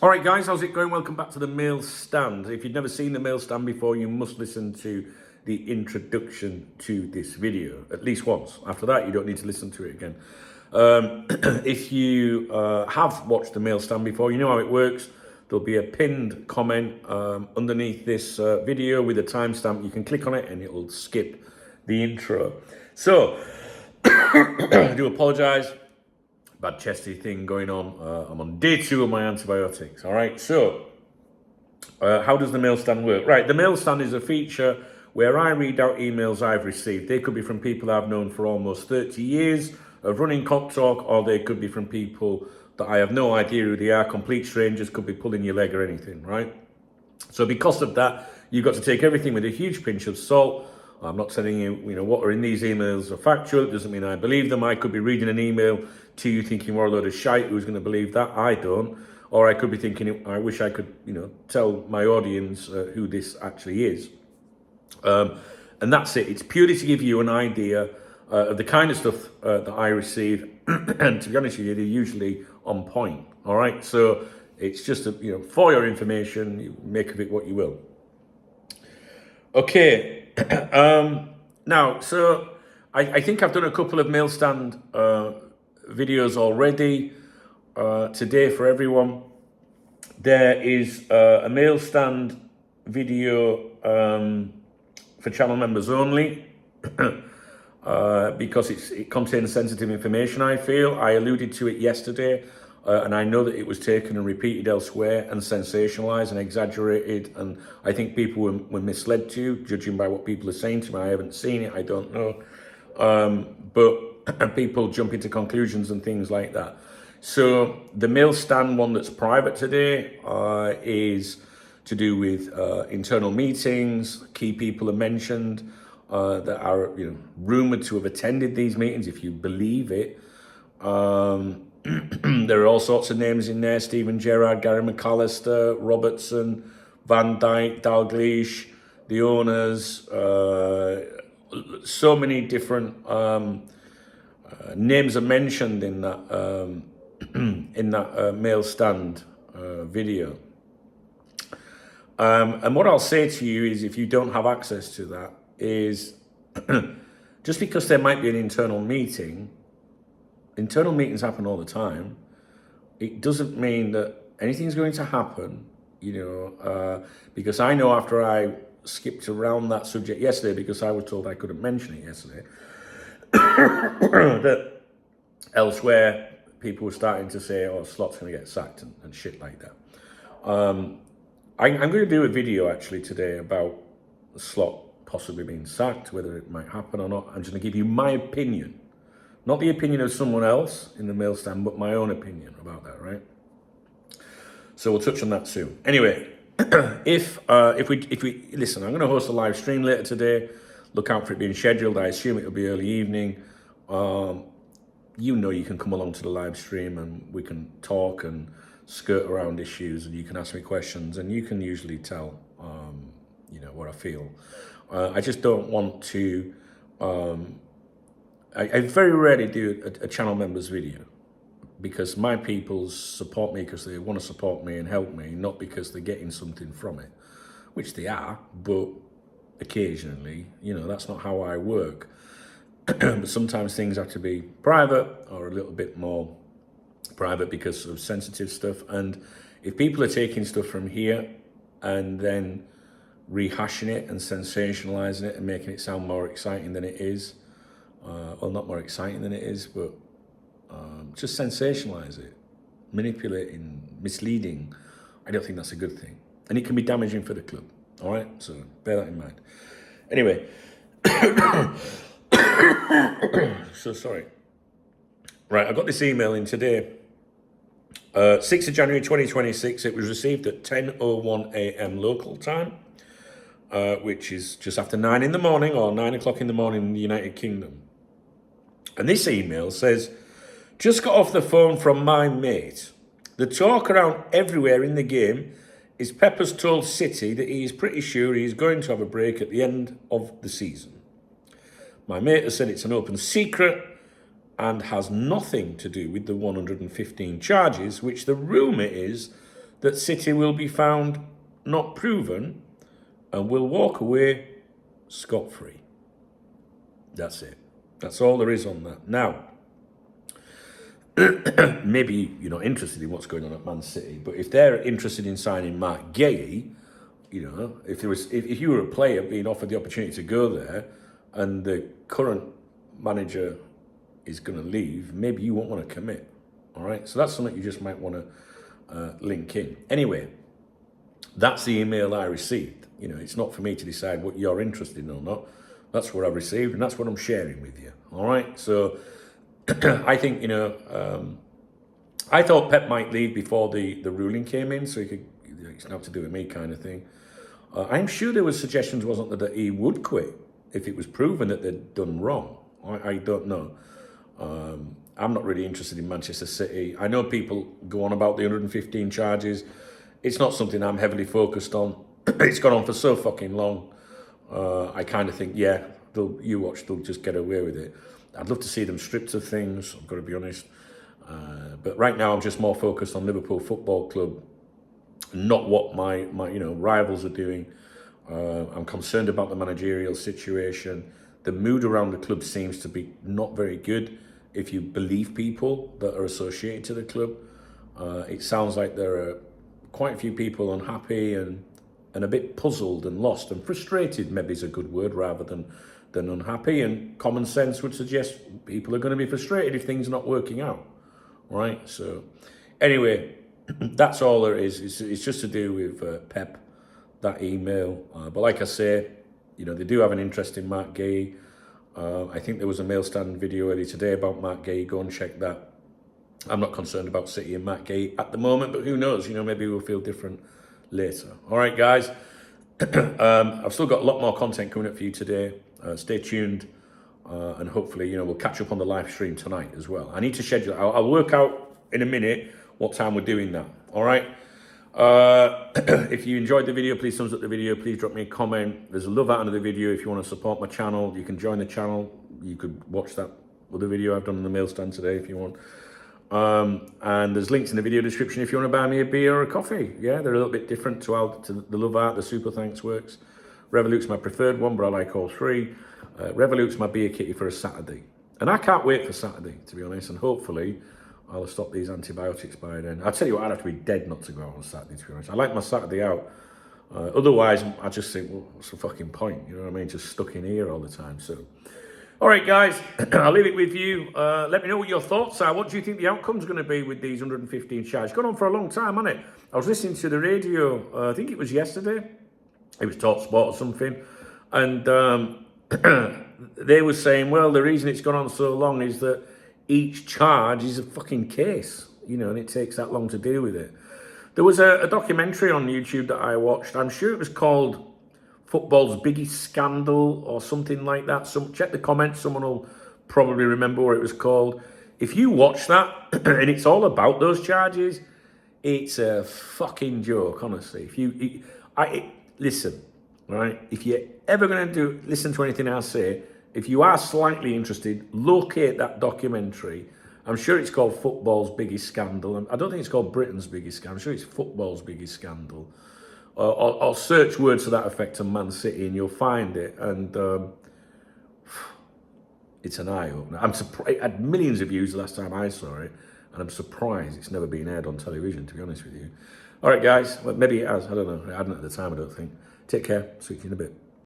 All right, guys, how's it going? Welcome back to the Mail Stand. If you've never seen the Mail Stand before, you must listen to the introduction to this video at least once. After that, you don't need to listen to it again. If you have watched the Mail Stand before, you know how it works. There'll be a pinned comment underneath this video with a timestamp. You can click on it and it'll skip the intro. So, I do apologise. Bad chesty thing going on. I'm on day 2 of my antibiotics. All right. So, how does the Mail Stand work? Right. The Mail Stand is a feature where I read out emails I've received. They could be from people I've known for almost 30 years of running Cock Talk, or they could be from people that I have no idea who they are. Complete strangers, could be pulling your leg or anything. Right. So, because of that, you've got to take everything with a huge pinch of salt. I'm not telling you, what are in these emails are factual. It doesn't mean I believe them. I could be reading an email to you thinking, what a load of shite, who's going to believe that? I don't. Or I could be thinking, I wish I could, tell my audience who this actually is. And that's it. It's purely to give you an idea of the kind of stuff that I receive. And to be honest with you, they're usually on point. All right. So it's just, for your information, you make of it what you will. Okay. Now, so I think I've done a couple of Mail Stand videos already today for everyone. There is a Mail Stand video for channel members only because it contains sensitive information, I feel. I alluded to it yesterday. And I know that it was taken and repeated elsewhere and sensationalized and exaggerated. And I think people were misled too, judging by what people are saying to me. I haven't seen it, I don't know. But people jump into conclusions and things like that. So the Mail Stand one that's private today is to do with internal meetings. Key people are mentioned that are rumored to have attended these meetings, if you believe it. There are all sorts of names in there: Stephen Gerrard, Gary McAllister, Robertson, Van Dijk, Dalglish, the owners. So many different names are mentioned in that Mail Stand video. And what I'll say to you is, if you don't have access to that, is just because there might be an internal meeting. Internal meetings happen all the time. It doesn't mean that anything's going to happen, because I know after I skipped around that subject yesterday because I was told I couldn't mention it yesterday, that elsewhere people were starting to say, oh, Slot's going to get sacked and shit like that. I'm going to do a video actually today about Slot possibly being sacked, whether it might happen or not. I'm just going to give you my opinion. Not the opinion of someone else in the Mail Stand, but my own opinion about that, right? So we'll touch on that soon. Anyway, if we listen, I'm going to host a live stream later today. Look out for it being scheduled. I assume it'll be early evening. You can come along to the live stream and we can talk and skirt around issues, and you can ask me questions, and you can usually tell, what I feel. I just don't want to. I very rarely do a channel members video because my people support me because they want to support me and help me, not because they're getting something from it, which they are, but occasionally, that's not how I work. But sometimes things have to be private or a little bit more private because of sensitive stuff. And if people are taking stuff from here and then rehashing it and sensationalizing it and making it sound more exciting than it is, well, not more exciting than it is, but just sensationalize it, manipulating, misleading. I don't think that's a good thing. And it can be damaging for the club. All right? So bear that in mind. Anyway. So sorry. Right, I got this email in today. 6th of January 2026. It was received at 10:01 a.m. local time, which is just after 9 in the morning or 9 o'clock in the morning in the United Kingdom. And this email says, just got off the phone from my mate. The talk around everywhere in the game is Pepper's told City that he is pretty sure he is going to have a break at the end of the season. My mate has said it's an open secret and has nothing to do with the 115 charges, which the rumour is that City will be found not proven and will walk away scot-free. That's it. That's all there is on that. Now, maybe you're not interested in what's going on at Man City, but if they're interested in signing Marc Guéhi, if you were a player being offered the opportunity to go there, and the current manager is going to leave, maybe you won't want to commit. All right, so that's something you just might want to link in. Anyway, that's the email I received. It's not for me to decide what you're interested in or not. That's what I've received, and that's what I'm sharing with you. All right, so I think I thought Pep might leave before the ruling came in, so he could. It's not to do with me, kind of thing. I'm sure there was suggestions, wasn't there, that he would quit if it was proven that they'd done wrong. I don't know. I'm not really interested in Manchester City. I know people go on about the 115 charges. It's not something I'm heavily focused on. It's gone on for so fucking long. I kind of think, yeah, they'll just get away with it. I'd love to see them stripped of things, I've got to be honest. But right now I'm just more focused on Liverpool Football Club, not what my rivals are doing. I'm concerned about the managerial situation. The mood around the club seems to be not very good if you believe people that are associated to the club. It sounds like there are quite a few people unhappy and a bit puzzled and lost and frustrated, maybe is a good word, rather than unhappy. And common sense would suggest people are going to be frustrated if things are not working out, right? So anyway, that's all there is. It's just to do with Pep, that email. But like I say, they do have an interest in Marc Guéhi. I think there was a mail stand video earlier today about Marc Guéhi. Go and check that. I'm not concerned about City and Marc Guéhi at the moment, but who knows? Maybe we'll feel different later. All right, guys. I've still got a lot more content coming up for you today. Stay tuned, and hopefully, we'll catch up on the live stream tonight as well. I need to schedule. I'll work out in a minute what time we're doing that. All right. If you enjoyed the video, please thumbs up the video. Please drop me a comment. There's a love out under the video. If you want to support my channel, you can join the channel. You could watch that other video I've done on the mail stand today if you want. And there's links in the video description if you want to buy me a beer or a coffee. Yeah, they're a little bit different to the love art, the super thanks works. Revolut's my preferred one, but I like all three. Revolut's my beer kitty for a Saturday. And I can't wait for Saturday, to be honest. And hopefully I'll have stopped these antibiotics by then. I'll tell you what, I'd have to be dead not to go out on Saturday, to be honest. I like my Saturday out. Otherwise, I just think, well, what's the fucking point? You know what I mean? Just stuck in here all the time. So, all right, guys, I'll leave it with you. Let me know what your thoughts are. What do you think the outcome's going to be with these 115 charges? It's gone on for a long time, hasn't it? I was listening to the radio, I think it was yesterday. It was Talk Sport or something. And they were saying, well, the reason it's gone on so long is that each charge is a fucking case, and it takes that long to deal with it. There was a documentary on YouTube that I watched. I'm sure it was called Football's Biggest Scandal or something like that. Check the comments. Someone will probably remember what it was called. If you watch that and it's all about those charges, it's a fucking joke, honestly. Listen, right? If you're ever going to listen to anything I say, if you are slightly interested, locate that documentary. I'm sure it's called Football's Biggest Scandal. I don't think it's called Britain's Biggest Scandal. I'm sure it's Football's Biggest Scandal. Or search words to that effect on Man City and you'll find it. And it's an eye-opener. I'm surprised. It had millions of views the last time I saw it. And I'm surprised it's never been aired on television, to be honest with you. All right, guys. Well, maybe it has. I don't know. It hadn't at the time, I don't think. Take care. See you in a bit.